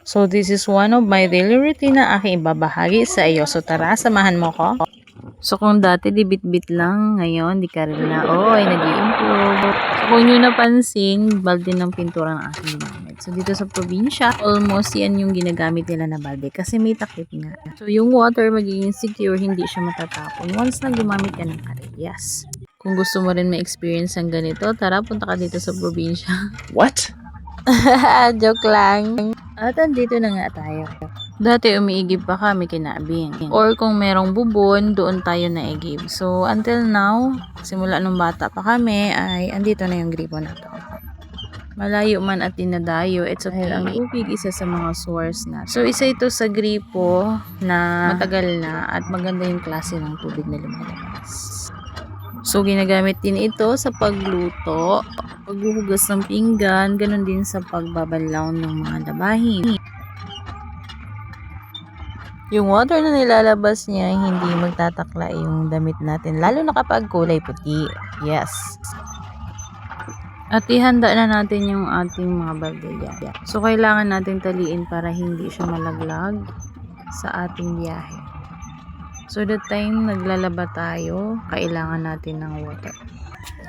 So this is one of my daily routine na aking ibabahagi sa iyo. So tara, samahan mo ko. So kung dati di bit-bit lang, ngayon di ka rin na, ay nag-i-improve. So kung nyo napansin, balde ng pintura ng aking gamit. So dito sa probinsya, almost yan yung ginagamit nila na balde kasi may takip nga. So yung water magiging secure, hindi siya matatapon once na gumamit ka ng karelyas. Kung gusto mo rin ma-experience ang ganito, tara punta ka dito sa probinsya. What? Joke lang. At andito na nga tayo. Dati umiigib pa kami kinabing. Or kung merong bubon, doon tayo naigib. So until now, simula nung bata pa kami, ay andito na yung gripo na to. Malayo man at dinadayo, it's okay. Ang tubig isa sa mga source na. So isa ito sa gripo na matagal na at maganda yung klase ng tubig na lumalabas. So ginagamit din ito sa pagluto, paghuhugas ng pinggan, ganun din sa pagbabanlaw ng mga labahin. Yung water na nilalabas niya, hindi magtatakla yung damit natin, lalo na kapag kulay puti. Yes. At ihanda na natin yung ating mga bagaya. So kailangan natin taliin para hindi siya malaglag sa ating biyahe. So that time naglalaba tayo, kailangan natin ng water.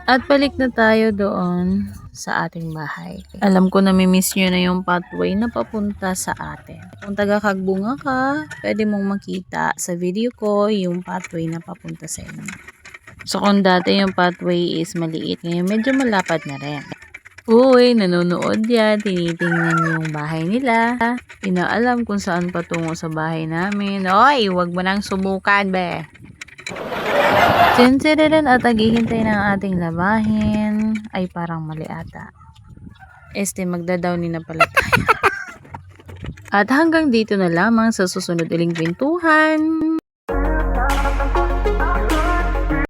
At balik na tayo doon sa ating bahay. Alam ko namimiss nyo na yung pathway na papunta sa atin. Kung taga-Kagbunga ka, pwede mong makita sa video ko yung pathway na papunta sa inyo. So kung dati yung pathway is maliit, ngayon medyo malapad na rin. Uy, nanonood yan, tinitingnan yung bahay nila. Inaalam kung saan patungo sa bahay namin. Oy, wag mo nang subukan, be. Sinsiririn at naghihintay ng ating labahin ay parang mali ata. Magdadownin na pala tayo. At hanggang dito na lamang sa susunod uling kwentuhan.